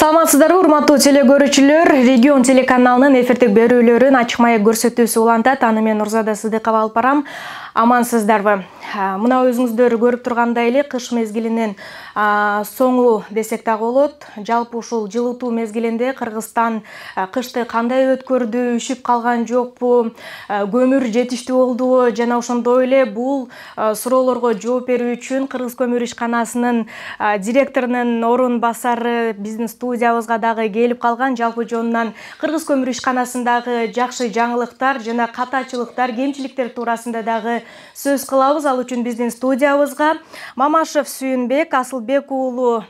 Саламатсыздарбы, урматтуу телекөрүүчүлөр, Регион телеканалынын эфирдик берүүлөрүн ачык маек көрсөтүүсү улантат. Аны мен Нурзада Сыдыкова алып барам. Амансыздарбы. Мына өзүңүздөр көрүп тургандай эле кыш мезгилинин соңу десек да болот. Жалпы ушул жылытуу мезгилинде Кыргызстан кышты кандай өткөрдү, үшүп калган жокпу, көмүр жетиштүү болдубу жана ошондой эле бул суроолорго жооп берүү үчүн Кыргыз көмүр ишканасынын директорунун орун басары биздин студиябызга дагы келип калган. Жалпы жонунан Кыргыз көмүр ишканасындагы жакшы жаңылыктар жана катачылыктар, кемчиликтер туурасында дагы сөз кылабыз. Ал үчүн биздин студиябызга Мамашев Сүйүнбек Асылбек уулу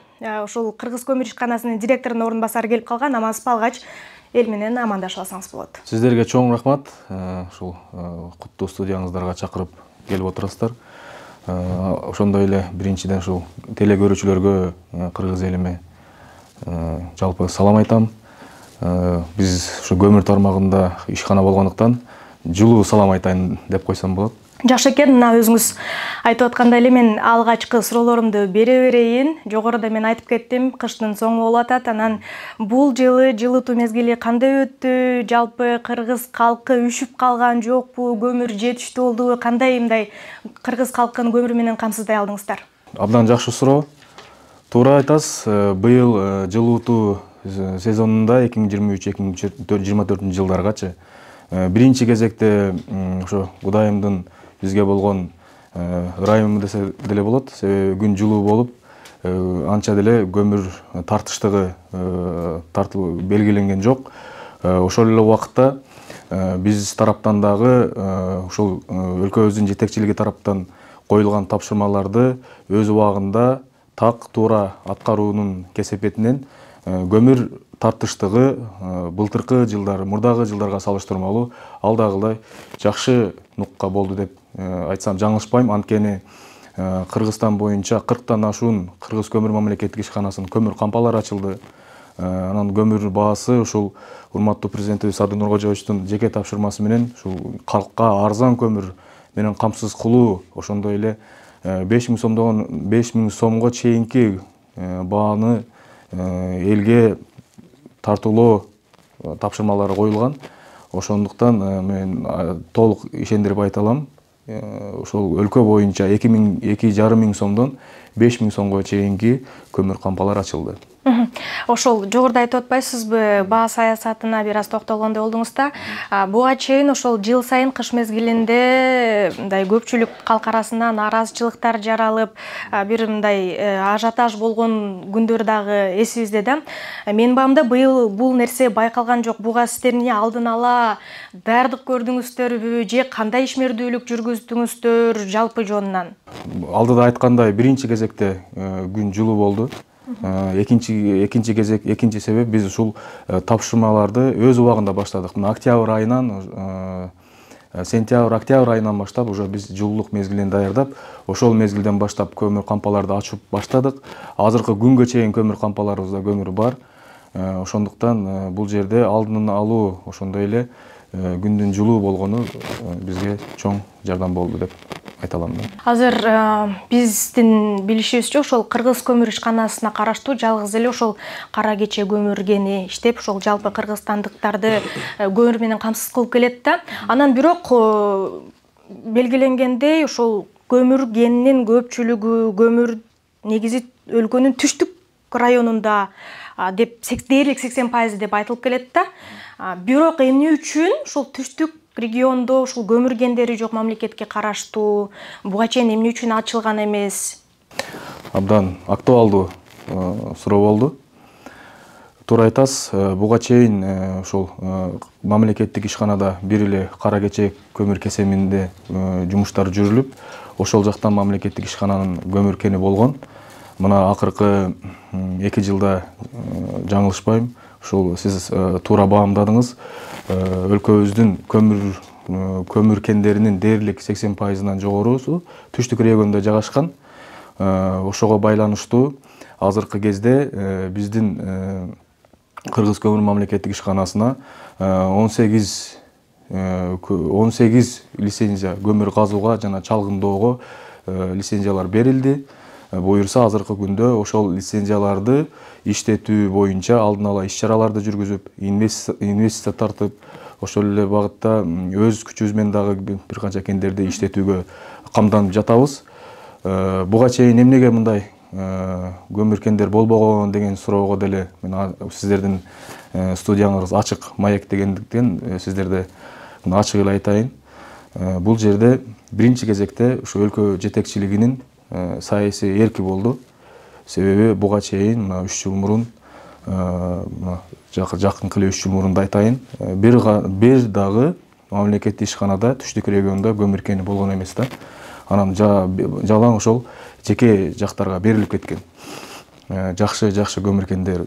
ушул Кыргыз көмүр ишканасынын директорунун орун басары келип калган. Амансыз алгач эл менен амандашып алсаңыз болот. Сиздерге чоң рахмат. Ушул куттуу студияңыздарга чакырып келип отурасыздар. Ошондой эле биринчиден ушул телекөрүүчүлөргө, кыргыз элиме жалпы салам айтам. Биз ушу көмүр тармагында ишкана болгондуктан жылуу салам айтайын деп койсом болот. Жакшы экен. Мына өзүңүз айтып аткандай эле мен алгачкы суроолорумду бере берейин. Жогоруда мен айтып кеттим, кыштын соңу болуп атат. Анан бул жылы жылытуу мезгили кандай өттү? Жалпы кыргыз калкы үшүп калган жокпу? Көмүр жетиштүү болдубу? Кандай мындай кыргыз калкын көмүр менен камсыздай алдыңыздар? Абдан жакшы суроо. Туура айтасыз. Быйыл жылытуу сезонунда 2023-2024 жылдаргачы биринчи кезекте ошо Кудайымдын бизге болгон ырайымы десе деле болот. Себеби күн жылуу болуп, анча деле көмүр тартыштыгы белгиленген жок. Ошол эле убакытта биз тараптан дагы ушул өлкөбүздүн жетекчилиги тараптан коюлган тапшырмаларды өз убагында так туура аткаруунун кесепетинен көмүр тартыштыгы былтыркы жылдар, мурдагы жылдарга салыштырмалуу алдагылай жакшы нукка болду деп айтсам жаңылышпайм. Анткени Кыргызстан боюнча 40тан ашуун Кыргыз көмүр мамлекеттик ишканасынын көмүр кампалары ачылды. Анан көмүр баасы ушул урматтуу президентибиз Садыр Нуркожоевичтин жеке тапшырмасы менен ушул калкка арзан көмүр менен камсыз кылуу, ошондой эле 5000 сомго чейинки бааны элге тартуулоо тапшырмалары коюлган. Ошондуктан мен толук ишендирип айта алам. Ошол өлкө боюнча 2,5 сомдон 5000 сомго чейинки көмүр кампалар ачылды. Ошол жогоруда айтып атпайсызбы, баа саясатына бир аз токтолгондой болдуңуз да. Буга чейин ошол жыл сайын кыш мезгилинде мындай көпчүлүк калк арасынан нааразычылыктар жаралып, бир мындай ажиотаж болгон күндөр дагы эсибизде да. Менин баамда быйыл бул нерсе байкалган жок. Буга сиздер эмне алдын ала даярдык көрдүңүздөрбү же кандай ишмердүүлүк жүргүздүңүздөр жалпы жонунан? Алдыда айткандай биринчи кезекте күн жылуу болду. Экинчи себеп биз ушул тапшырмаларды өз убагында баштадык. Мына октябрь айынан, сентябрь-октябрь айынан баштап уже биз жылуулук мезгилин даярдап, ошол мезгилден баштап көмүр кампаларды ачып баштадык. Азыркы күнгө чейин көмүр кампаларыбызда көмүр бар. Ошондуктан бул жерде алдын алуу, ошондой эле күндүн жылуу болгону бизге чоң жардам болду деп айта алам. Азыр биздин билишибизче ошол Кыргыз көмүр ишканасына караштуу жалгыз эле ошол Кара Кече көмүр кени иштеп, ошол жалпы кыргызстандыктарды көмүр менен камсыз кылып келет да. Анан бирок белгиленгендей ошол көмүр кенинин көпчүлүгү көмүр негизи өлкөнүн түштүк районунда деп дээрлик 80% деп айтылып келет да. Бирок эмне үчүн ошол түштүк региондо ушул көмүр кендери жок мамлекетке караштуу, буга чейин эмне үчүн ачылган эмес? Абдан актуалдуу суроо болду. Туура айтасыз, буга чейин ушул мамлекеттик ишканада бир эле Кара Кече көмүр кесеминде жумуштар жүрүлүп, ошол жактан мамлекеттик ишкананын көмүр кени болгон. Мына акыркы 2 жылда жаңылышпайм, ушул сиз туура баамдадыңыз. Өлкөбүздүн көмүр кендеринин дээрлик 80%-нан жогорусу түштүк региондо жайгашкан. Ошого байланыштуу азыркы кезде биздин Кыргыз көмүр мамлекеттик ишканасына 18 лицензия көмүр казууга жана чалгындоого лицензиялар берилди. буюрса азыркы күндө ошол лицензияларды иштетүү боюнча алдын ала иш-чараларды жүргүзүп, инвестиция тартып, ошол эле багытта өз күчүбүз менен дагы бир канча кендерди иштетүүгө камданып жатабыз. Буга чейин эмнеге мындай көмүр кендер болбогон деген суроого деле мен сиздердин студияңыз ачык маек дегендиктен сиздерде ачык эле айтайын. Бул жерде биринчи кезекте ушу өлкө жетекчилигинин саясий эрки болду. Себеби буга чейин 3 жыл мурун, жакынкы эле 3 жыл мурун да айтайын, бир дагы мамлекеттик ишканада түштүк региондо көмүр кени болгон эмес да. Анан жалаң ошол жеке жактарга берилип кеткен. Жакшы көмүр кендер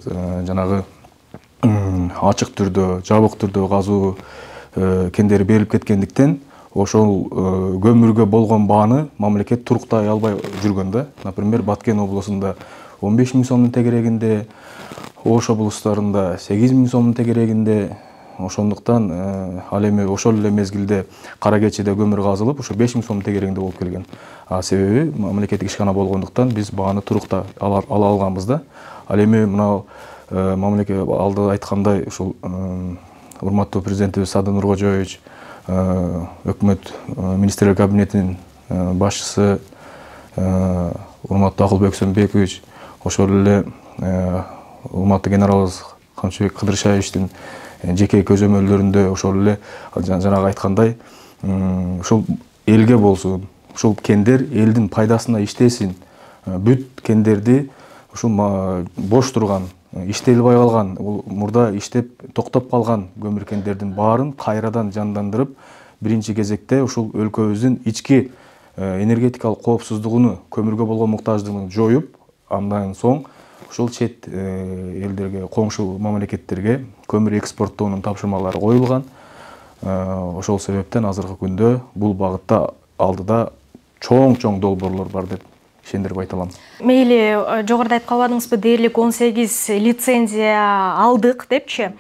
жанагы ачык түрдө, жабык түрдө казуу кендери берилип кеткендиктен ошол көмүргө болгон бааны мамлекет туруктай албай жүргөн да. Например, Баткен облусунда 15 000 сомдун тегерегинде, Ош облустарында 8 000 сомдун тегерегинде. Ошондуктан ал эми ошол эле мезгилде Кара Кечиде көмүр казылып, ошо 5 000 сомдун тегерегинде болуп келген. Себеби мамлекеттик ишкана болгондуктан биз бааны турукта ала алганбыз да. Ал эми мына мамлекет алда айткандай ушул урматтуу президентибиз Садыр Нуркожоевич, өкмөт министрлер кабинетинин башчысы урматтуу Акылбек Сөнбекович, ошол эле урматтуу генералыбыз Камчыбек Кыдыршаевичтин жеке көзөмөлдөрүндө ошол эле жанагы айткандай ушул элге болсун, ушул кендер элдин пайдасына иштесин, бүт кендерди ушул бош турган, иштелбей калган, мурда иштеп токтоп калган көмүр кендердин баарын кайрадан жандандырып, биринчи кезекте ушул өлкөбүздүн ички энергетикалык коопсуздугуну, көмүргө болгон муктаждыгын жоюп, андан соң ушул чет элдерге, коңшу мамлекеттерге көмүр экспорттоонун тапшырмалары коюлган. Ошол себептен азыркы күндө бул багытта алдыда чоң долбоорлор бар деп ишендирип айта алам. Мейли жогоруда айтып калбадыңызбы, дээрлик 18 лицензия алдык депчи.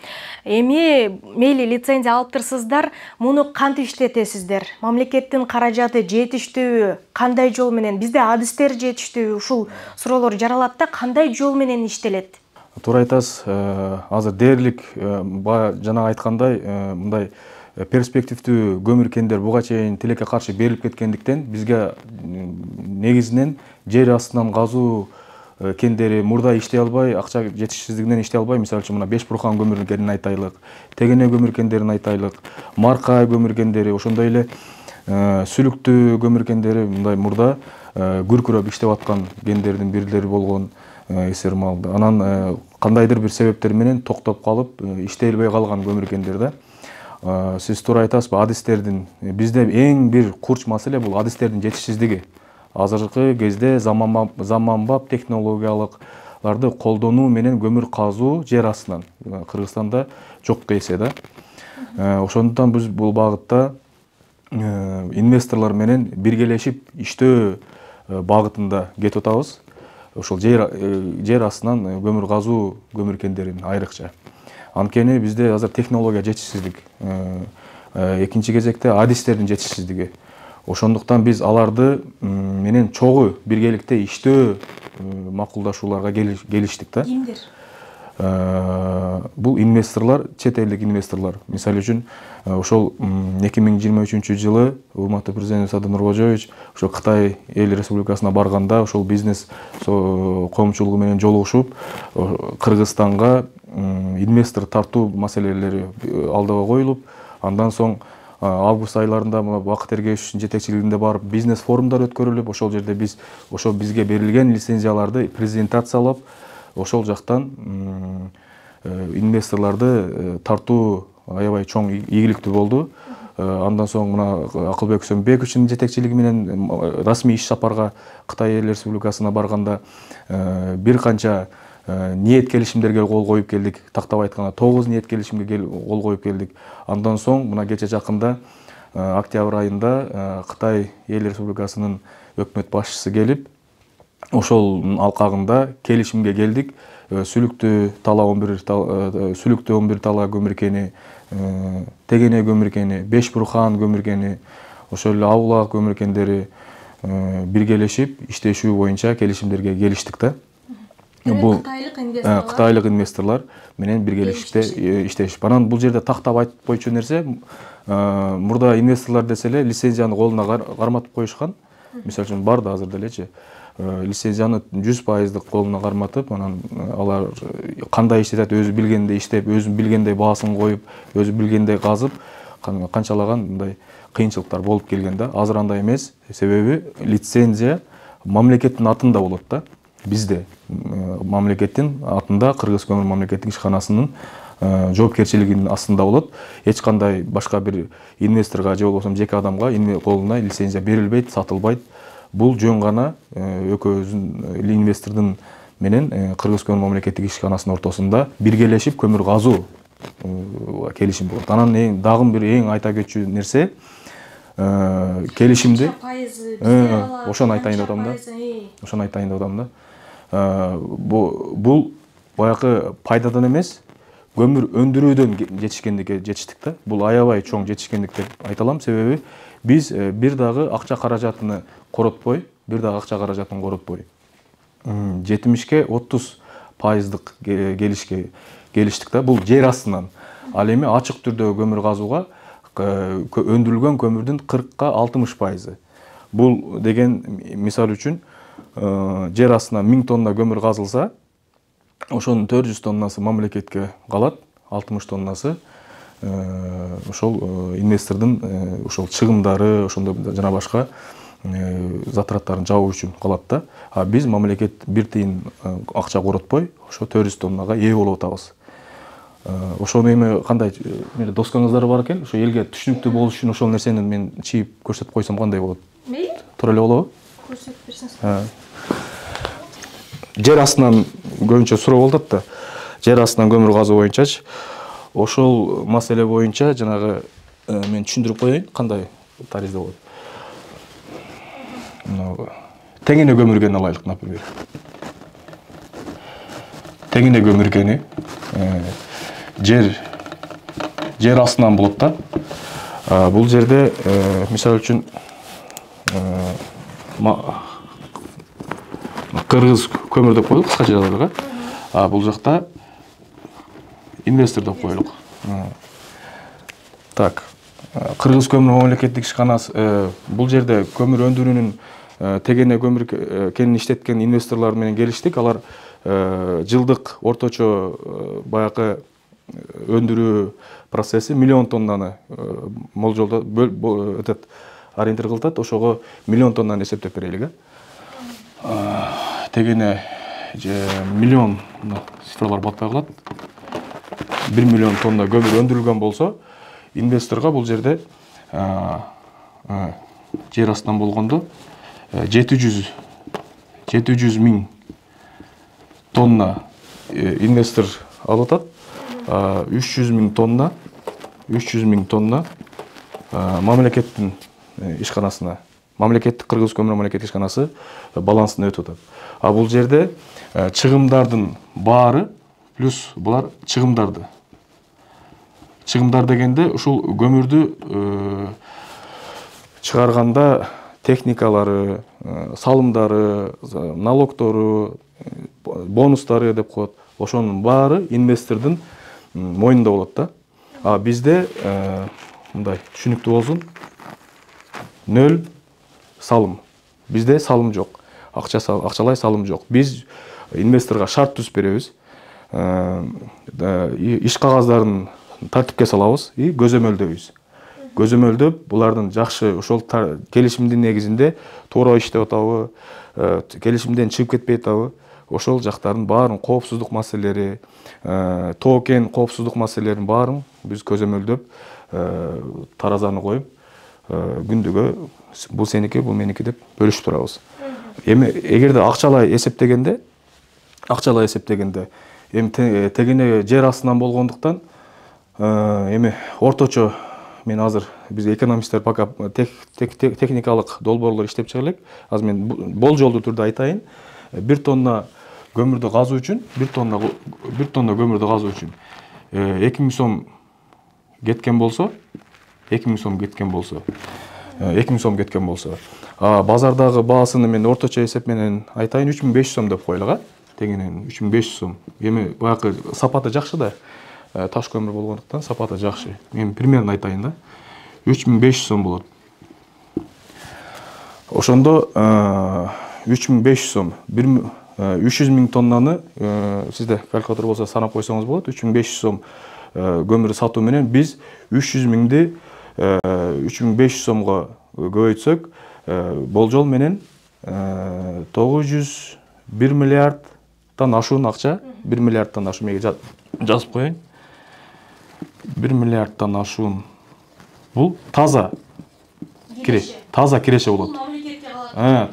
Эми мейли лицензия алыптырсыздар, муну кантип иштетесиздер? Мамлекеттин каражаты жетиштүүбү? Кандай жол менен? Бизде адистер жетиштүүбү? Ушул суроолор жаралат да, кандай жол менен иштелет? Туура айтасыз. Азыр дээрлик жана айткандай мындай перспективдүү көмүр кендер буга чейин тилекке каршы берилип кеткендиктен бизге негизинен жер астынан казуу кендери мурда иштей албай, акча жетишсиздигинен иштей албай, мисалы үчүн мына Бешбурхан көмүр кенин айтайлык, Тегене көмүр кендерин айтайлык, Маркай көмүр кендери, ошондой эле Сүлүктүү көмүр кендери мындай мурда күркүрөп иштеп аткан кендердин бирлери болгон эсерим алды. Анан кандайдыр бир себептер менен токтоп калып, иштелбей калган көмүр кендер да. Сиз туура айтасызбы, адистердин бизде эң бир курч маселе бул адистердин жетишсиздиги. Азыркы кезде заманбап технологиялыкларды колдонуу менен көмүр казуу жер астынан Кыргызстанда жок эсе да. Ошондуктан биз бул багытта инвесторлор менен биргелешип иштөө багытында кетип атабыз. Ошол жер астынан көмүр казуу көмүр кендерин айрыкча. Анткени бизде азыр технология жетишсиздик. Экинчи кезекте адистердин жетишсиздиги. Ошондуктан биз аларды менен чогуу биргеликте иштөө макулдашууларга келиштик да. Кимдер? Бул инвесторлор, чет элдик инвесторлор. Мисалы үчүн ошол 2023-жылы урматтуу президент Садыр Нуркожоевич ошол Кытай эл республикасына барганда ошол бизнес коомчулугу менен жолугушуп, Кыргызстанга инвестор тартуу маселелери алдыга коюлуп, андан соң август айларында Бакыт Эргешевичтин жетекчилигинде барып бизнес форумдар өткөрүлүп, ошол жерде биз ошол бизге берилген лицензияларды презентациялап, ошол жактан инвесторлорду тартуу аябай чоң ийгиликтүү болду. Андан соң мына Акылбек Сөнбековичтин жетекчилиги менен расмий иш сапарга Кытай эл республикасына барганда бир канча ниет келишимдерге кол коюп келдик. Тактап айтканда 9 ниет келишимге кол коюп келдик. Андан соң мына кече жакында октябрь айында Кытай эл республикасынын өкмөт башчысы келип, ошол алкагында келишимге келдик. Сүлүктүү 11 тала көмүр кени, Тегене көмүр кени, Бешбурхан көмүр кени, ошол эле Аула көмүр кендери, биргелешип иштешүү боюнча келишимдерге келиштик да. Бул Кытайлык инвесторлар менен биргелешипте иштешип. Анан бул жерде тактап айтып койчу нерсе, мурда инвесторлар десе эле лицензияны колуна карматып коюшкан. Мисалы үчүн бар да азыр делечи. Лицензияны 100% колуна карматып, анан алар кандай иштетет өзү билгендей иштеп, өзү билгендей баасын коюп, өзү билгендей казып, канчалаган мындай кыйынчылыктар болуп келген да. Азыр андай эмес, себеби лицензия мамлекеттин атында болот да. Бизде мамлекеттин атында Кыргыз көмүр мамлекеттик ишканасынын жоопкерчилигинин астында болот. Эч кандай башка бир инвесторго же болбосо жеке адамга колуна лицензия берилбейт, сатылбайт. Бул жөн гана экөөбүздүн инвестордун менен Кыргыз көмүр мамлекеттик ишканасынын ортосунда биргелешип көмүр казуу келишим болот. Анан дагы бир эң айта кетчү нерсе, келишимди ошону айтайын деп атам да. Бул баягы пайдадан эмес, көмүр өндүрүүдөн жетиштик да. Бул аябай чоң жетишкендик деп айта алам, себеби биз бир дагы акча каражатын коротпой, 70-ке 30% келиштик да. Бул жер астынан. Ал эми ачык түрдө көмүр казууга өндүрүлгөн көмүрдүн 40-ка 60%. Бул деген мисал үчүн жер астынан 1000 тонна көмүр казылса, ошонун 400 тоннасы мамлекетке калат, 60 тоннасы ошол инвестордун ошол чыгымдары, ошондой жана башка затраттарын жабуу үчүн калат да. А биз мамлекет бир тыйын акча коротпой, ошо 400 тоннага ээ болуп атабыз. Ошону эми кандай доскаңыздар бар экен, ошо элге түшүнүктүү болуш үчүн ошол нерсени мен чийип көрсөтүп койсом кандай болот? Мейли. Туура эле болобу? Көрсөтүп берсеңиз. Жер астынан көбүнчө суроо болот да. Жер астынан көмүр казуу боюнчачы. Ошол маселе боюнча жанагы мен түшүндүрүп коеюн, кандай таризде болот. Теңине көмүргени алайлык, например. Теңине көмүргени жер астынан болот да. Бул жерде мисалы үчүн Кыргыз көмүр деп коелук кыскача жазаларга. Бул жакта инвестор деп коелук. Так. Кыргыз көмүр мамлекеттик ишканасы бул жерде көмүр өндүрүүнүн тегене көмүр кенин иштеткен инвесторлор менен келиштик. Алар жылдык орточо баягы өндүрүү процесси 1 миллион тоннаны молжолдо ориентир кылтат. Ошого 1 миллион тоннаны эсептеп берелик. Тегене миллион цифрлар батпай калат. 1 миллион тонна көмүр өндүрүлгөн болсо, инвесторго бул жерде жер астынан болгондо 700 000 тонна инвестор алып атат. 300 000 тонна мамлекеттин ишканасына, мамлекеттик Кыргыз көмүр мамлекеттик ишканасы балансына өтүп атат. Бул жерде чыгымдардын баары плюс булар чыгымдарды. Чыгымдар дегенде ушул көмүрдү чыгарганда техникалары, салымдары, налогтору, бонустары деп коет. Ошонун баары инвестордун мойнунда болот да. Бизде мындай түшүнүктүү болсун, 0 салым. Бизде салым жок. Акчалай салым жок. Биз инвесторго шарт түзүп беребиз. Иш кагаздарын тартипке салабыз и көзөмөлдөйбүз. Көзөмөлдөп, булардын жакшы ошол келишимдин негизинде туура иштеп атабы, келишимден чыгып кетпей атабы, ошол жактардын баарын коопсуздук маселелери, токен коопсуздук маселелерин баарын биз көзөмөлдөп, таразаны коюп, күндүгө бул сеники, бул меники деп бөлүшүп турабыз. Эми эгерде акчалай эсептегенде, эми тегене жер астынан болгондуктан, эми орточо мен азыр биз экономисттер пока техникалык долбоорлор иштеп чыгып элек. Азыр мен болжолдуу түрдө айтайын. 1 тонна көмүрдү казуу үчүн, 1 тонна көмүрдү казуу үчүн 2000 сом кеткен болсо, 2000 сом кеткен болсо. Базардагы баасын мен орточо эсеп менен айтайын 3500 сом деп коелуга. Тегинен 3500 сом. Эми баягы сапаты жакшы да. Таш көмүр болгондуктан сапаты жакшы. Мен примерно айтайын да. 3500 сом болот. Ошондо 3500 сом. 300 000 тоннаны сизде калькулятор болсо санап койсоңуз болот. 3500 сом көмүр сатуу менен биз 300 000ди 3500 сомго көбөйтсөк, болжол менен 901 миллиардтан ашуун акча, 1 миллиардтан ашуун меге жазып коеюн. 1 миллиардтан ашуун. Бул таза киреше болот.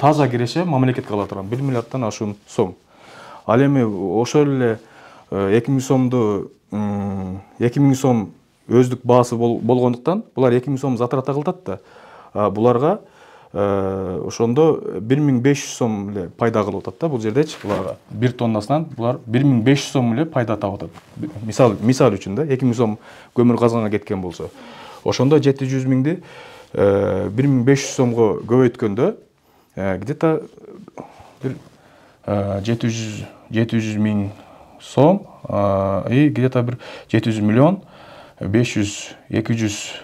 Таза киреше мамлекетке кала турган 1 миллиардтан ашуун сом. Ал эми ошол эле 2000 сомду 2000 сом өздүк баасы болгондуктан булар 2000 сом затрат кылат да. Буларга ошондо 1500 сом эле пайда кылып атат да бул жердечи. Буларга 1 тоннасынан булар 1500 сом эле пайда таап атат. Мисал үчүн да 2000 сом көмүр казганга кеткен болсо. Ошондо 700 000ди 1500 сомго көбөйткөндө где-то 700 000 сом и где-то bir 700 миллион 500 200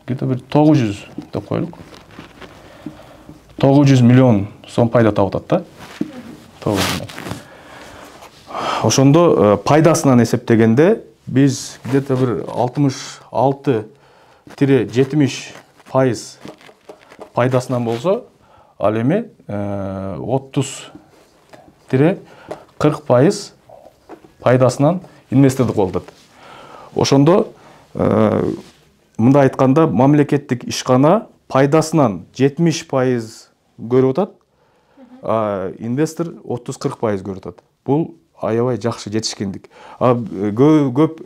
где-то bir 900 деп коелук. 900 миллион сом пайда таап атат да. 900 миллион. Ошондо пайдасынан эсептегенде биз где-то bir 66-70% пайдасынан болсо, ал эми 30-40% пайдасынан инвестордук болуп атат. Ошондо мында айтканда мамлекеттик ишкана пайдасынан 70% көрүп атат, инвестор 30-40% көрүп атат. Бул аябай жакшы жетишкендик. Көп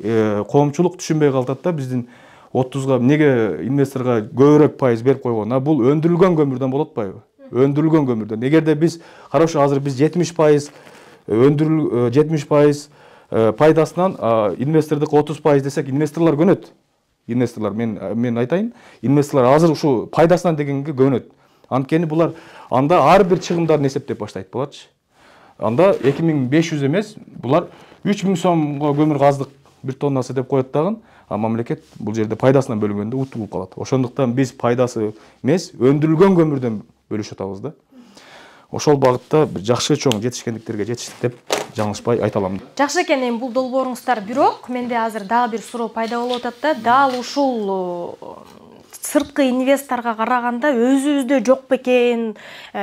коомчулук түшүнбөй калат да биздин 30га неге инвесторга көбүрөөк пайыз берип койгон. Бул өндүрүлгөн көмүрдөн болот атпайбы? Өндүрүлгөн көмүрдөн. Эгерде биз карашы азыр биз 70% 70% пайдасынан инвестордук 30% десек, инвесторлор көнөт. Инвесторлор мен айтайын, инвесторлор азыр ушу пайдасынан дегенге көнөт. Анткени булар анда ар бир чыгымдарын эсептеп баштайт болотчу. Анда 2500 эмес, булар 3000 сомго көмүр каздык 1 тоннасы деп коет дагы, мамлекет бул жерде пайдасынан бөлүнгөндө утулуп калат. Ошондуктан биз пайдасы эмес, өндүрүлгөн көмүрдөн бөлүшүп атабыз да. Ошол багытта жакшы чоң жетишкендиктерге жетиштик деп жаңылышпай айта алам. Жакшы экен, эми бул долбооруңуздар бирок менде азыр дагы бир суроо пайда болуп атат да, дал ушул сырткы инвесторго караганда өзүбүздө жок бекен,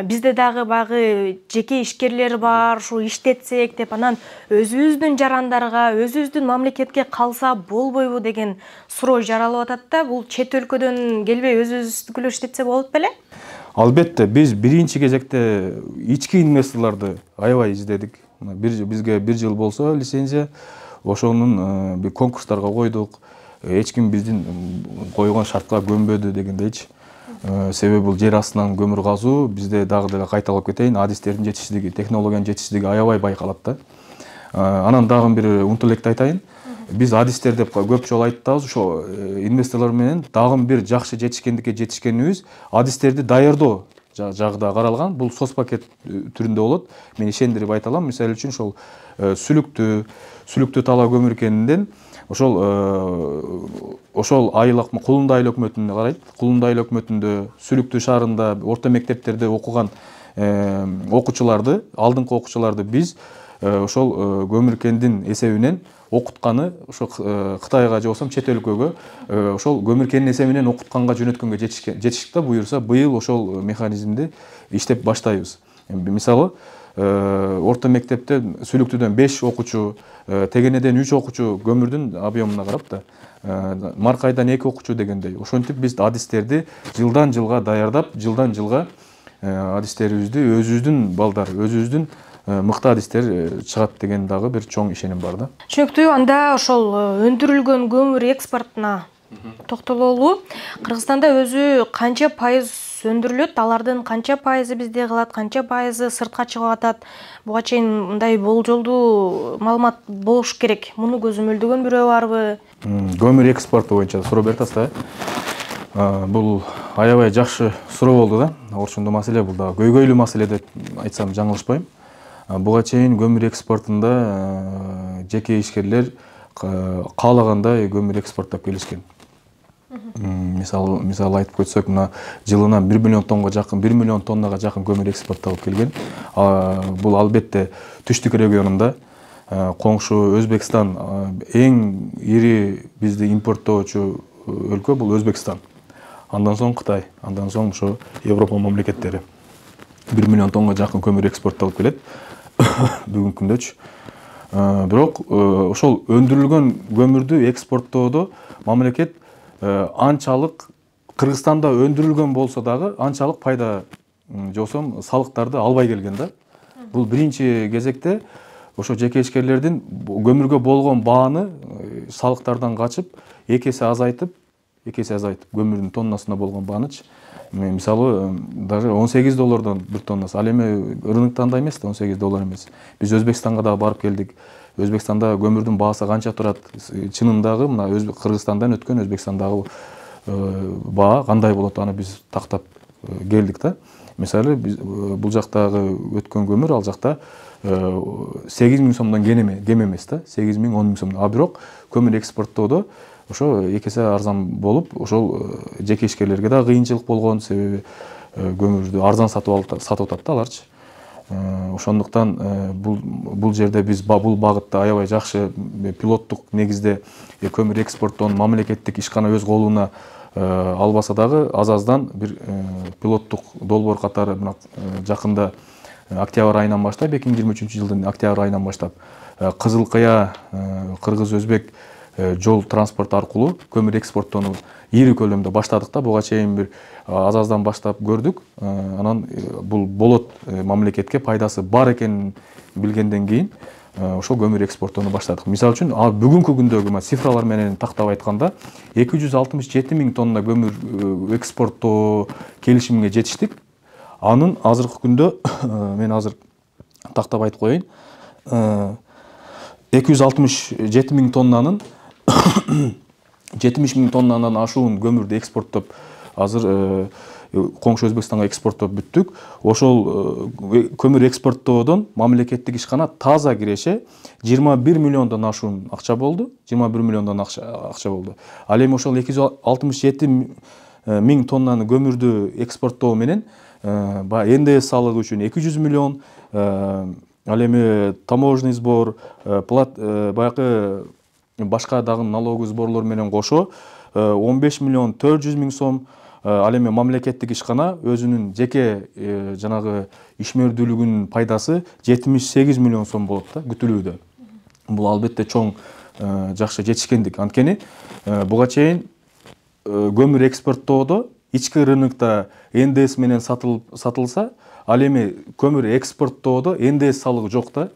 бизде дагы багы жеке ишкерлер бар, ушу иштетсек деп анан өзүбүздүн жарандарга, өзүбүздүн мамлекетке калса болбойбу деген суроо жаралып атат да. Бул чет өлкөдөн келбей өзүбүздүкүлө иштетсе болот беле? Албетте, биз биринчи кезекте ички инвесторлорду аябай издедик. Бизге 1 жыл болсо лицензия, ошонун бир конкурстарга койдук. Эч ким биздин койгон шартка көнбөдү дегендейчи. Себеби бул жер астынан көмүр казуу бизде дагы деле кайталап кетейин, адистердин жетишсиздиги, технологиянын жетишсиздиги аябай байкалат да. Анан дагы бир унтулекти айтайын. Биз адистер деп көп жолу айттабыз, ошо инвесторлор менен дагы бир жакшы жетишкендикке жетишкенибиз адистерди даярдоо жагда каралган. Бул соцпакет түрүндө болот. Мен ишендирип айта алам. Мисалы үчүн ошол сүлүктүү тала көмүр экенинден ошол айыл Кулундай айыл өкмөтүнө карайт. Кулундай айыл өкмөтүндө сүлүктүү шаарында орто мектептерде окуган окуучуларды, алдыңкы окуучуларды биз ошол көмүр кендин эсебинен окутканы, ошо Кытайга же болбосо чет өлкөгө ошол көмүр кендин эсебинен окутканга жөнөткөнгө жетиштик да. Буюрса быйыл ошол механизмди иштеп баштайбыз. Мисалы, орто мектепте сүлүктүүдөн 5 окуучу, тегенеден 3 окуучу көмүрдүн объемуна карап да, маркайдан 2 окуучу дегендей. Ошентип биз адистерди жылдан жылга даярдап, жылдан жылга адистерибизди өзүбүздүн балдар, өзүбүздүн мыкты адистер чыгат деген дагы бир чоң ишеним бар да. Түшүнүктүү. Анда ошол өндүрүлгөн көмүр экспортуна токтололу. Кыргызстанда өзү канча пайыз өндүрүлөт? Алардын канча пайызы бизде калат, канча пайызы сыртка чыгып атат? Буга чейин мындай болжолдуу маалымат болуш керек. Муну көзөмөлдөгөн бирөө барбы? Көмүр экспорту боюнча суроо берип атасыз да. Бул аябай жакшы суроо болду да. Ошондо маселе бул да көйгөйлүү маселе деп айтсам жаңылышпайм. Буга чейин көмүр экспортунда жеке ишкерлер каалагандай көмүр экспорттоп келишкен. Мисалы айтып көтсөк, мына жылына 1 миллион тоннага жакын көмүр экспорттолуп келген. Бул албетте түштүк регионунда коңшу Өзбекстан эң ири бизди импорттоочу өлкө бул Өзбекстан. Андан соң Кытай, андан соң ошо Европа мамлекеттери 1 миллион тоннга жакын көмүр экспорттолуп келет бүгүнкү күндөчү. Бирок ошол өндүрүлгөн көмүрдү экспорттоодо мамлекет анчалык Кыргызстанда өндүрүлгөн болсо дагы анчалык пайда жосом салыктарды албай келген да. Бул биринчи кезекте ошо жеке ишкерлердин көмүргө болгон бааны салыктардан качып, эки эсе азайтып көмүрдүн тоннасына болгон бааныч. Мисалы, даже $18 бир тоннасы. Ал эми рыноктон андай эмес да, $18 эмес. Биз Өзбекстанга да барып келдик. Өзбекстанда көмүрдүн баасы канча турат? Чынындагы мына Кыргызстандан өткөн Өзбекстандагы баа кандай болот? Аны биз тактап келдик да. Мисалы, бул жактагы өткөн көмүр ал жакта 8.000 сомдон кем эмес да. 8.000, 10.000 сомдон. А бирок көмүр экспорттоодо ошо эки эсе арзан болуп, ошол жеке ишкерлерге да кыйынчылык болгон, себеби көмүрдү арзан сатып атат да аларчы. Ошондуктан бул жерде биз бул багытта аябай жакшы пилоттук негизде көмүр экспорттоонун мамлекеттик ишкана өз колуна албаса дагы аз-аздан бир пилоттук долбоор катары жакында октябрь айынан баштап, 2023-жылдын октябрь айынан баштап Кызыл Кыя кыргыз-өзбек жол транспорт аркылуу көмүр экспорттоону ири көлөмдө баштадык да. Буга чейин бир аз-аздан баштап көрдүк. Анан бул болот, мамлекетке пайдасы бар экенин билгенден кийин ошол көмүр экспорттоону баштадык. Мисалы үчүн, бүгүнкү күндөгү цифралар менен тактап айтканда 267.000 тонна көмүр экспорттоо келишимге жетиштик. Анын азыркы күндө мен азыр тактап айтып коеюн, 267.000 тоннанын 70.000 тоннанан ашуун көмүрдү экспорттоп азыр коңшу Өзбекстанга экспорттоп бүттүк. Ошол көмүр экспорттоодон мамлекеттик ишкана таза киреше 21 миллиондон ашуун акча болду. 21 миллиондон акча болду. Ал эми ошол 267.000 тоннаны көмүрдү экспорттоо менен НДС салыгы үчүн 200 миллион, ал эми таможенный сбор, баягы башка дагы налоговый сборлор менен кошо 15 миллион 400 миң сом. Ал эми мамлекеттик ишкана өзүнүн жеке жанагы ишмердүүлүгүнүн пайдасы 78 миллион сом болот да, күтүлүүдө. Бул албетте чоң жакшы жетишкендик. Анткени буга чейин көмүр экспорттоодо ички рынокто НДС менен сатылса, ал эми көмүр экспорттоодо НДС салыгы жок да.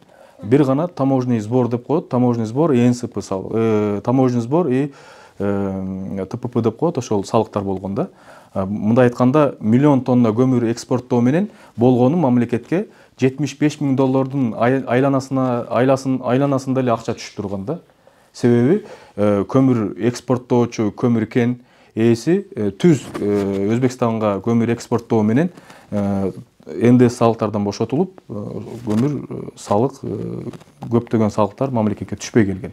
Бир гана таможенный сбор деп коет, таможенный сбор, НСП салыгы, таможенный сбор и ТПП деп коет, ошол салыктар болгон да. Мындай айтканда, миллион тонна көмүр экспорттоо менен болгону мамлекетке $75.000 айланасында эле акча түшүп турган да. Себеби көмүр экспорттоочу көмүр кен ээси түз Өзбекстанга көмүр экспорттоо менен НДС салыктардан бошотулуп, көмүр салык, көптөгөн салыктар мамлекетке түшпөй келген.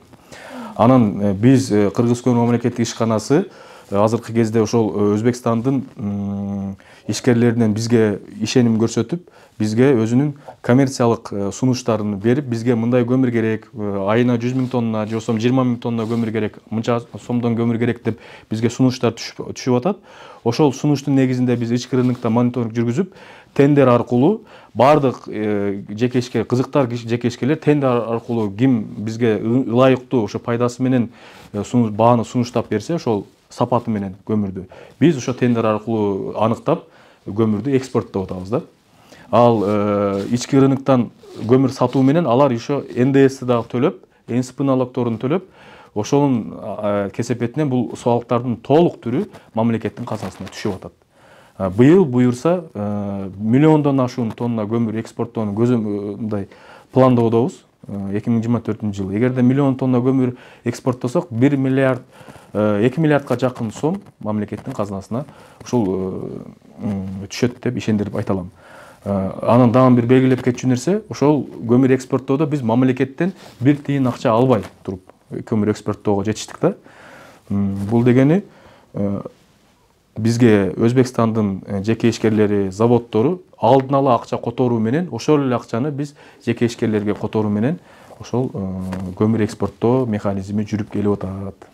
Анан биз Кыргыз көмүр мамлекеттик ишканасы азыркы кезде ошол Өзбекстандын ишкерлеринен бизге ишеним көрсөтүп, бизге өзүнүн коммерциялык сунуштарын берип, бизге мындай көмүр керек, айына 100 миң тонна, же 20 миң тонна көмүр керек, мынча сомдон көмүр керек деп бизге сунуштар түшүп атат. Ошол сунуштун негизинде биз ички рынокто мониторинг жүргүзүп, тендер аркылуу бардык жеке ишкер, кызыктар жеке ишкерлер тендер аркылуу ким бизге ылайыктуу ошо пайдасы менен бааны сунуштап берсе, ошол сапаты менен көмүрдү биз ошо тендер аркылуу аныктап көмүрдү экспорттоп атабыз да. Ал ички рыноктон көмүр сатуу менен алар ошо НДС дагы төлөп, НСП налогторун төлөп, ошонун кесепетинен бул салыктардын толук түрү мамлекеттин казасына түшүп атат. Быйыл буюрса миллиондон ашуун тонна көмүр экспорттоону мындай пландоодобуз. 2024 жыл. Эгерде миллион тонна көмүр экспорттосок, 1 миллиард 2 миллиардка жакын сом мамлекеттин казынасына ушул түшөт деп ишендирип айта алам. Анан дагы бир белгилеп кетчү нерсе, ошол көмүр экспорттоодо биз мамлекеттен 1 тиын акча албай туруп көмүр экспорттоого жетиштик да. Бул дегени бизге Өзбекстандын жеке ишкерлери, заводдору алдын ала акча которуу менен, ошол эле акчаны биз жеке ишкерлерге которуу менен ошол көмүр экспорттоо механизми жүрүп келип атат.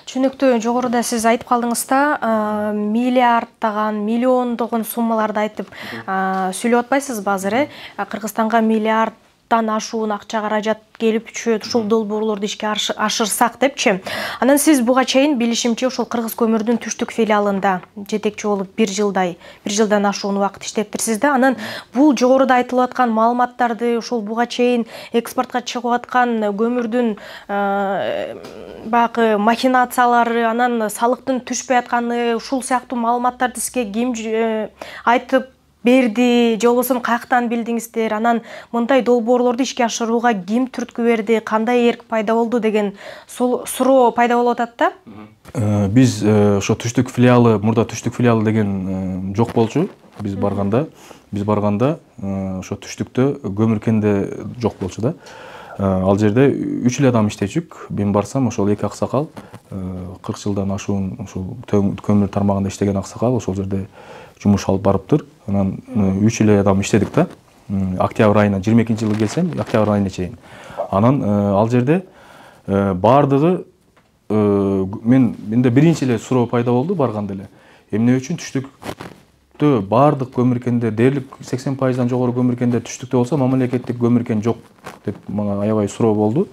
Түшүнүктүү. Жогоруда сиз айтып калдыңыз да, миллиарддаган, миллиондогон суммаларды айтып сүйлөп атпайсызбы азыр, Кыргызстанга миллиарддан ашуун акча каражат келип түшөт, ушул долбоорлорду ишке ашырсак депчи. Анан сиз буга чейин билишимче ошол Кыргыз көмүрдүн түштүк филиалында жетекчи болуп 1 жылдан ашуун убакыт иштептирсиз да. Анан бул жогоруда айтылып аткан маалыматтарды, ошол буга чейин экспортко чыгып аткан көмүрдүн баягы махинациялары, анан салыктын түшпөй атканы, ушул сыяктуу маалыматтарды сизге ким айтып берди, же болбосо каяктан билдиңиздер? Анан мындай долбоорлорду ишке ашырууга ким түрткү берди, кандай эрк пайда болду деген суроо пайда болуп атат да. Биз ошо түштүк филиалы, мурда түштүк филиалы деген жок болчу. Биз барганда ошо түштүктө көмүр кенде жок болчу да. Ал жерде 3 эле адам иштечүк. Мен барсам, ошол 2 аксакал, 40 жылдан ашуун ошол көмүр тармагында иштеген аксакал ошол жерде жумуш алып барыптыр. Анан 3 эле адам иштедик да. Октябрь айына 22-жылы келсем, октябрь айына чейин. Анан ал жерде бардыгы менде биринчи эле суроо пайда болду барганда эле. Эмне үчүн түштүктө бардык көмүр кендер дээрлик 80%дан жогору көмүр кендер түштүктө болсо, мамлекеттик көмүр кен жок деп мага аябай суроо болду.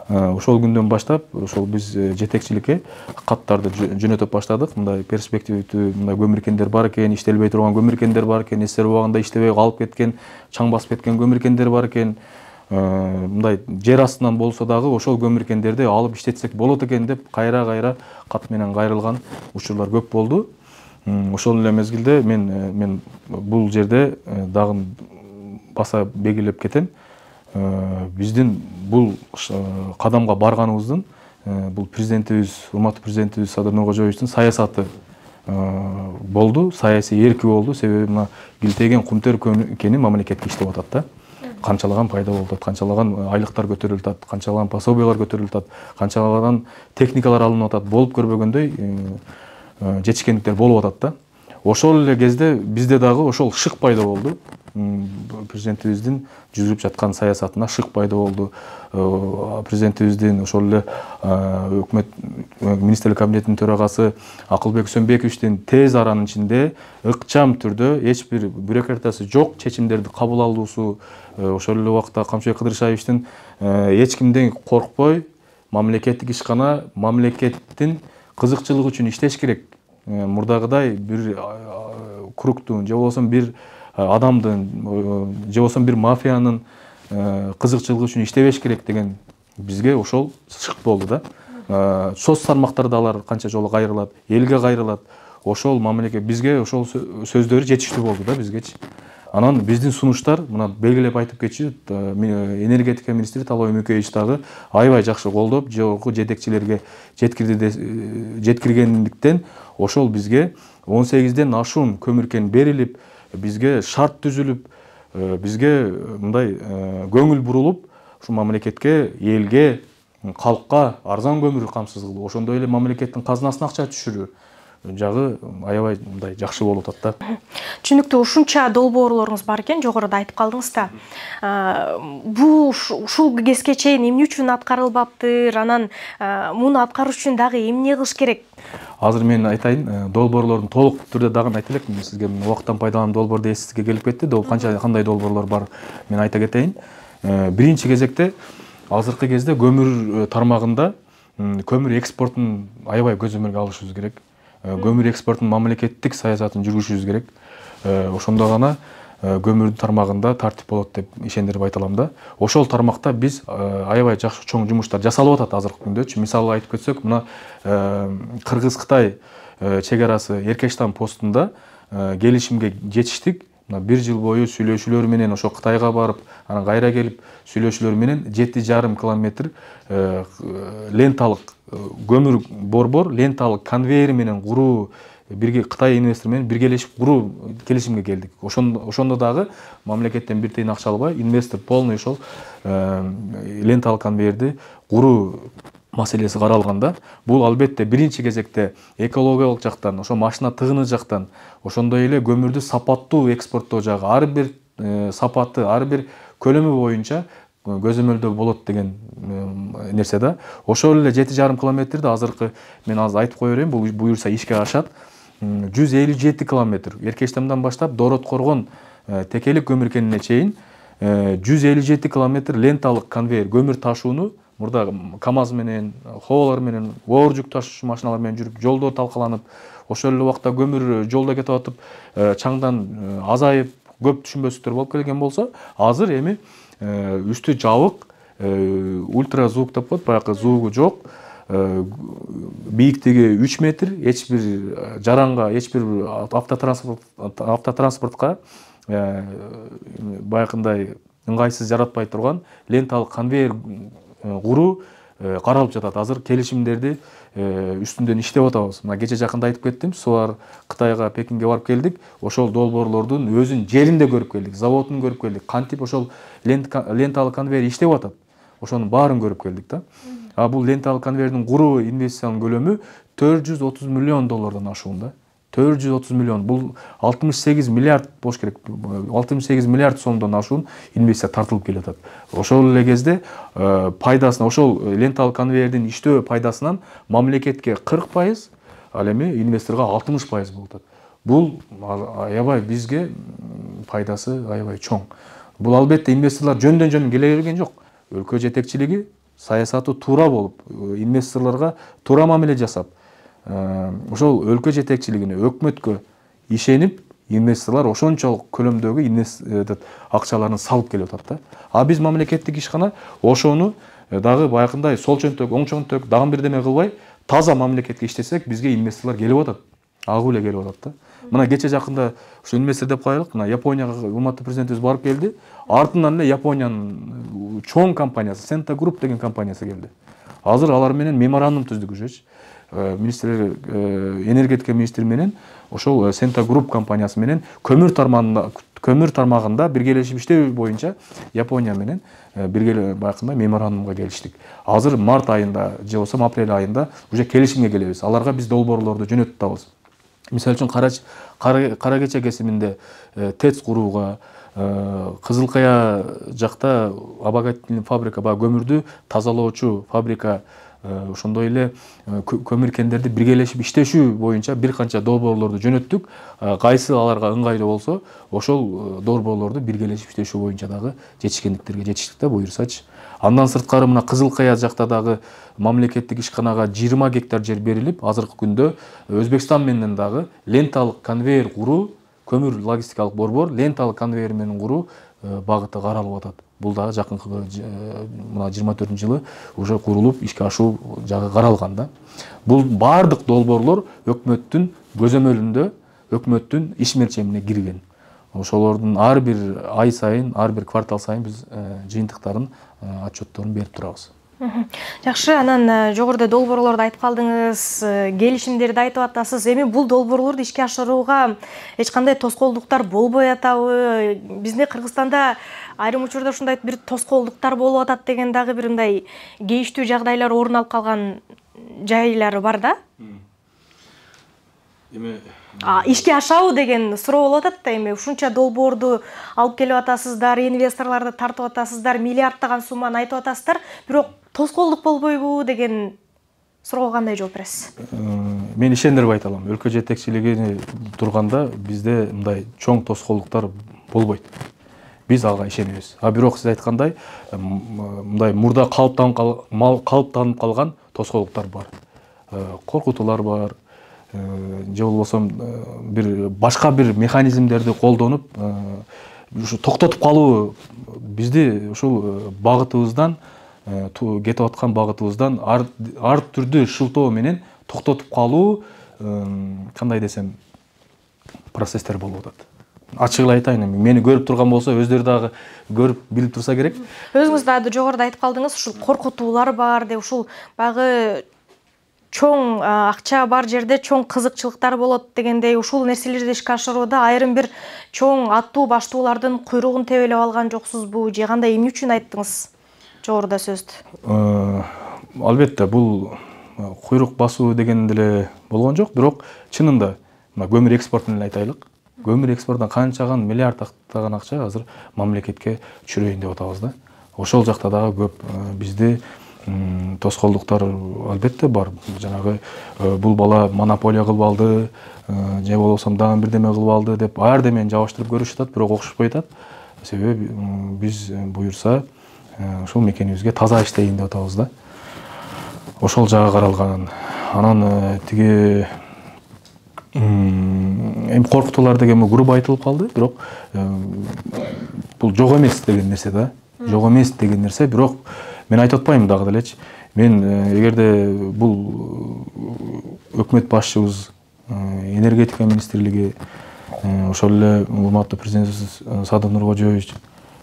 Ошол күндөн баштап ошол биз жетекчиликке каттарды жөнөтүп баштадык. Мындай перспективдүү мындай көмүр кендер бар экен, иштелбей турган көмүр кендер бар экен, эсер убагында иштебей калып кеткен, чаң басып кеткен көмүр кендер бар экен. Мындай жер астынан болсо дагы ошол көмүр кендерди алып иштетсек болот экен деп кайра кат менен кайрылган учурлар көп болду. Ошол эле мезгилде мен бул жерде дагы баса белгилеп кетем. Биздин бул кадамга барганыбыздын бул президентибиз, урматтуу президентибиз Садыр Нуркожоевичтин саясаты болду, саясий эрки болду. Себеби мына килтеген кумтөр кени мамлекетке иштеп атат да. Канчалаган пайда болуп атат, канчалаган айлыктар көтөрүлүп атат, канчалаган пособиялар көтөрүлүп атат, канчалаган техникалар алынып атат, болуп көрбөгөндөй жетишкендиктер болуп атат да. Ошол эле кезде бизде дагы ошол шык пайда болду. Президентибиздин жүргүзүп жаткан саясатына шык пайда болду. Президентибиздин ошол эле өкмөт министрлик кабинетинин төрагасы Акылбек Сөмбековичтин тез аранын ичинде ыкчам түрдө эч бир бюрократиясы жок чечимдерди кабыл алуусу, ошол эле убакта Камчыбек Кыдыршаевичтин эч кимден коркпой мамлекеттик ишкана мамлекеттин кызыкчылыгы үчүн иштеш керек. Мурдагыдай бир кругтун же болбосо бир адамдын же болбосо бир мафиянын кызыкчылыгы үчүн иштебеш керек деген бизге ошол шык болду да. Соц тармактарда алар канча жолу кайрылат, элге кайрылат. Ошол мамлекет бизге ошол сөздөрү жетиштүү болду да бизгечи. Анан биздин сунуштар мына белгилеп айтып кетчү, энергетика министри Талой Мүкеевич дагы аябай жакшы колдоп, жогорку жетекчилерге жеткиргендиктен ошол бизге 18ден ашуун көмүр кен берилип, бизге шарт түзүлүп, бизге мындай көңүл бурулуп, ушул мамлекетке, элге, калкка арзан көмүр камсыз кылуу, ошондой эле мамлекеттин казынасына акча түшүрүү жагы аябай мындай жакшы болуп атат да. Түшүнүктүү. Ушунча долбоорлоруңуз бар экен, жогоруда айтып калдыңыз да. Бул ушул кезге чейин эмне үчүн аткарылбаптыр? Анан муну аткарыш үчүн дагы эмне кылыш керек? Азыр мен айтайын, долбоорлордун толук түрдө дагы айта элек. Мен сизге убакыттан пайдаланып долбоорду эсизге келип кетти. Кандай долбоорлор бар мен айта кетейин. Биринчи кезекте азыркы кезде көмүр тармагында көмүр экспортун аябай көзөмөлгө алышыбыз керек. Көмүр экспортун мамлекеттик саясатын жүргүзүшүбүз керек. Ошондо гана көмүр тармагында тартип болот деп ишендирип айта алам да. Ошол тармакта биз аябай жакшы чоң жумуштар жасалып атат азыркы күндө. Мисалы айтып кетсек, мына Кыргыз-Кытай чек арасы Эркештан постунда келишимге жетиштик. 1 жыл бою сүйлөшүүлөр менен ошо Кытайга барып, анан кайра келип сүйлөшүүлөр менен 7,5 километр ленталык көмүр борбор, ленталык конвейер менен куруу бирге Кытай инвестор менен биргелешип куруу келишимге келдик. Ошондо дагы мамлекеттен бир тыйын акча албай, инвестор полный ошол ленталык конвейерди куруу маселеси каралганда, бул албетте биринчи кезекте экологиялык жактан, ошо машина тыгыны жактан, ошондой эле көмүрдү сапаттуу экспорттоо жагы, ар бир сапаты, ар бир көлөмү боюнча көзөмөлдөө болот деген нерсе да. Ошол эле 7,5 километрди азыркы мен азыр айтып кое берейин, бул буюрса ишке ашат. 157 километр Эркештамдан баштап Дороткоргон Текелик көмүр кенине чейин 157 километр ленталык конвейер көмүр ташууну мурда КАМАЗ менен, Ховалар менен, оор жүк ташуучу машиналар менен жүрүп, жолдо талкаланып, ошол эле убакта көмүр жолдо кетип атып, чаңдан азайып, көп түшүнбөстүктөр болуп келген болсо, азыр эми үстү жабык, ультра звук деп коет, баягы звугу жок, бийиктиги 3 метр, эч бир жаранга, эч бир автотранспортко баягындай ыңгайсыз жаратпай турган ленталык конвейер куруу каралып жатат. Азыр келишимдерди үстүндөн иштеп атабыз. Мына кече жакында айтып кеттим, Сууар Кытайга, Пекинге барып келдик. Ошол долбоорлордун өзүн жеринде көрүп келдик, заводун көрүп келдик. Кантип ошол ленталык конвейер иштеп атат. Ошонун баарын көрүп келдик да. А бул ленталык конвейердин куруу инвестициянын көлөмү 430 миллион доллардан ашуунда. 430 миллион. Бул 68 миллиард болуш керек. 68 миллиард сомдон ашуун инвестиция тартылып келатат. Ошол эле кезде пайдасына, ошол ленталык конвейердин иштөө пайдасынан мамлекетке 40%, ал эми инвесторго 60% болуп атат. Бул аябай бизге пайдасы аябай чоң. Бул албетте инвесторлор жөндөн келе берген жок. Өлкө жетекчилиги саясаты туура болуп, инвесторлорго туура мамиле жасап, ошол өлкө жетекчилигине, өкмөткө ишенип, инвесторлор ошончолук көлөмдөгү акчаларын салып келип атат да. А биз мамлекеттик ишкана ошону дагы баягындай сол чөнтөк, оң чөнтөк дагы бирдеме кылбай, таза мамлекетке иштесек, бизге инвесторлор келип атат. Агуу эле келип атат да. Мына кече жакында ушу инвестор деп коелук, мына Японияга урматтуу президентибиз барып келди. Артынан эле Япониянын чоң компаниясы, Senta Group деген компаниясы келди. Азыр алар менен меморандум түздүк үшөч. Министрлер, энергетика министри менен ошол Senta Group компаниясы менен көмүр тармагында биргелешип иштөө боюнча Япония менен бирге баягындай меморандумга келиштик. Азыр март айында же болсо апрель айында уже келишимге келебиз. Аларга биз долбоорлорду жөнөтүп атабыз. Мисалы үчүн Кара Кече кесиминде ТЭЦ курууга, Кызылкая жакта обогатительный фабрика, көмүрдү тазалоочу фабрика, ошондой эле көмүр кендерди биргелешип иштешүү боюнча бир канча долбоорлорду жөнөттүк. Кайсы аларга ыңгайлуу болсо, ошол долбоорлорду биргелешип иштешүү боюнча дагы жетишкендиктерге жетиштик да, буюрсачы. Андан сырткары мына Кызылкая жакта дагы мамлекеттик ишканага 20 гектар жер берилип, азыркы күндө Өзбекстан менен дагы ленталык конвейер куруу, көмүр логистикалык борбор ленталык конвейер менен куруу багыты каралып атат. Бул дагы жакынкы мына 24-жылы уже курулуп ишке ашуу жагы каралган да. Бул бардык долбоорлор өкмөттүн көзөмөлүндө, өкмөттүн иш мерчемине кирген. Ошолордун ар бир ай сайын, ар бир квартал сайын биз жыйынтыктарын, отчетторун берип турабыз. Жакшы, анан жогоруда долбоорлорду айтып калдыңыз, келишимдерди айтып атасыз. Эми бул долбоорлорду ишке ашырууга эч кандай тоскоолдуктар болбой атабы? Бизде Кыргызстанда айрым учурда ушундай бир тоскоолдуктар болуп атат деген дагы бир мындай кейиштүү жагдайлар орун алып калган жайлары бар да? Эми ишке ашабы деген суроо болуп атат да, эми ушунча долбоорду алып келип атасыздар, инвесторлорду тартып атасыздар, миллиарддаган сумманы айтып атасыздар, бирок тоскоолдук болбойбу деген суроого кандай жооп бересиз? Мен ишендирип айта алам. Өлкө жетекчилиги турганда бизде мындай чоң тоскоолдуктар болбойт. Биз ага ишенебиз. А бирок сиз айткандай, мындай мурда калыптанып калган тоскоолдуктар бар. Коркутуулар бар. Же болбосо бир башка бир механизмдерди колдонуп, ушу токтотуп калуу бизди ушул багытыбыздан, кетип аткан багытыбыздан ар түрдүү шылтоо менен токтотуп калуу, кандай десем, процесстер болуп атат. ачык эле айтайын, мени көрүп турган болсо өздөрү дагы көрүп билип турса керек. Өзүңүз дагы жогоруда айтып калдыңыз, ушул коркутуулар бар деп, ушул баягы чоң акча бар жерде чоң кызыкчылыктар болот дегендей, ушул нерселерди ишке ашырууда айрым бир чоң аттуу баштуулардын куйругун тебелеп алган жоксузбу, же кандай, эмне үчүн айттыңыз жогоруда сөздү? Албетте, бул куйрук басуу деген деле болгон жок, бирок чынында көмүр экспортун эле айтайлык. Көмүр экспортунан канчаган миллиарддаган акча азыр мамлекетке түшүрөйүн деп атабыз да. Ошол жакта дагы көп бизде тоскоолдуктар албетте бар. Жанагы бул бала монополия кылып алды, же болбосо дагы бирдеме кылып алды деп ар демени жабыштырып көрүшүп атат, бирок окшошпой атат. Себеби биз буюрса ушул мекенибизге таза иштейин деп атабыз да. Ошол жагы каралган. Анан тиги коркутуулар деген грубо айтылып калды, бирок бул жок эмес деген нерсе да. Жок эмес деген нерсе, бирок мен айтып атпайм дагы делечи. Мен эгерде бул өкмөт башчыбыз, энергетика министрлиги, ошол эле урматтуу президентибиз Садыр Нуркожоевич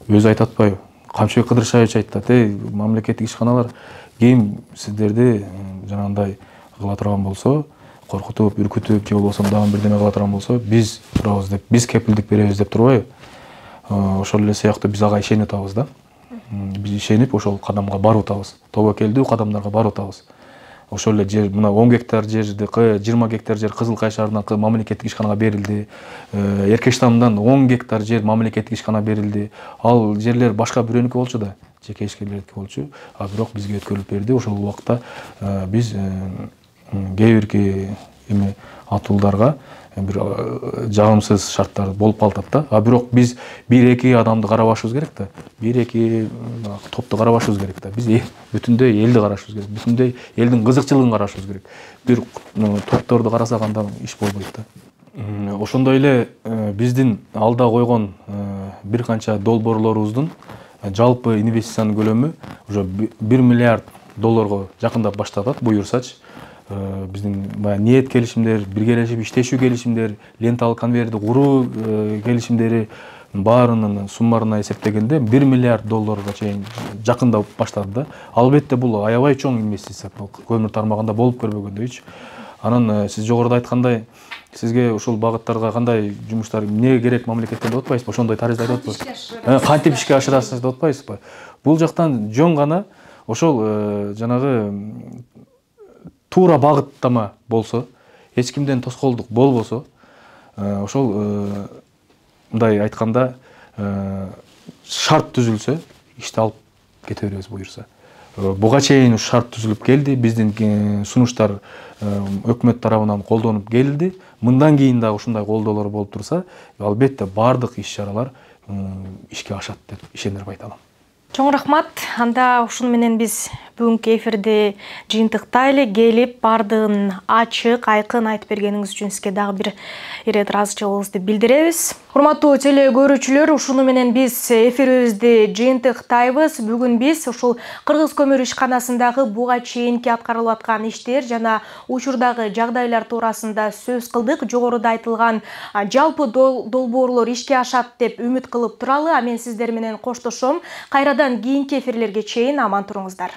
өзү айтып атпайбы? Камчыбек Кыдыршаевич айтат, мамлекеттик ишканалар кийин сиздерди жанагындай кыла турган болсо, коркутуп, үркүтүп, же болбосо дагы бирдеме кыла турган болсо, биз турабыз деп, биз кепилдик беребиз деп турбайбы? Ошол эле сыяктуу биз ага ишенип атабыз да. Биз ишенип ошол кадамга барып атабыз. Тобокелдүү кадамдарга барып атабыз. Ошол эле жер, мына 10 гектар жерди, 20 гектар жер Кызыл Кай шаарынан мамлекеттик ишканага берилди. Эркештамдан 10 гектар жер мамлекеттик ишкана берилди. Ал жерлер башка бирөөнүкү болчу да, жеке ишкерлердики болчу. Бирок бизге өткөрүлүп берди. Ошол убакта биз кээ бирки эме атуулдарга бир жагымсыз шарттар болуп калат да. Бирок биз 1-2 адамды карабашыбыз керек да. 1-2 топту карабашыбыз керек да. Биз бүтүндөй элди карашыбыз керек. Бүтүндөй элдин кызыкчылыгын карашыбыз керек. Бир топторду карасак анда иш болбойт да. Ошондой эле биздин алда койгон бир канча долбоорлорубуздун жалпы инвестициянын көлөмү уже 1 миллиард долларга жакындап башталат буюрсачы. Биздин ниет келишимдер, биргелешип иштешүү келишимдер, ленталык конвейерди куруу келишимдери баарынын суммарына эсептегенде 1 миллиард долларга чейин жакындап баштады да. Албетте бул аябай чоң инвестиция, көмүр тармагында болуп көрбөгөндөйчү. Анан сиз жогоруда айткандай, сизге ушул багыттарга кандай жумуштар эмне керек мамлекеттен деп атпайсызбы? Ошондой таризде айтып атпайсызбы? Кантип ишке ашырасыз деп атпайсызбы? Бул жактан жөн гана ошол жанагы туура багыттама болсо, эч кимден тоскоолдук болбосо, ошол мындай айтканда шарт түзүлсө, ишти алып кете беребиз буюрса. Буга чейин шарт түзүлүп келди, биздин сунуштар өкмөт тарабынан колдонуп келди. Мындан кийин дагы ушундай колдоолор болуп турса, албетте бардык иш-чаралар ишке ашат деп ишендирип айта алам. Чоң рахмат. Анда ушуну менен биз бүгүнкү эфирди жыйынтыктайлы. Келип бардыгын ачык, айкын айтып бергениңиз үчүн сизге дагы бир ирет ыраазычылыгыбызды билдиребиз. Урматтуу теле көрүүчүлөр, ушуну менен биз эфирибизди жыйынтыктайбыз. Бүгүн биз ушул Кыргыз көмүр ишканасындагы буга чейинки аткарылып аткан иштер жана учурдагы жагдайлар туурасында сөз кылдык. Жогоруда айтылган жалпы долбоорлор ишке ашат деп үмүт кылып туралы. Мен сиздер менен коштошом. Кайрадан кийинки эфирлерге чейин аман туруңуздар.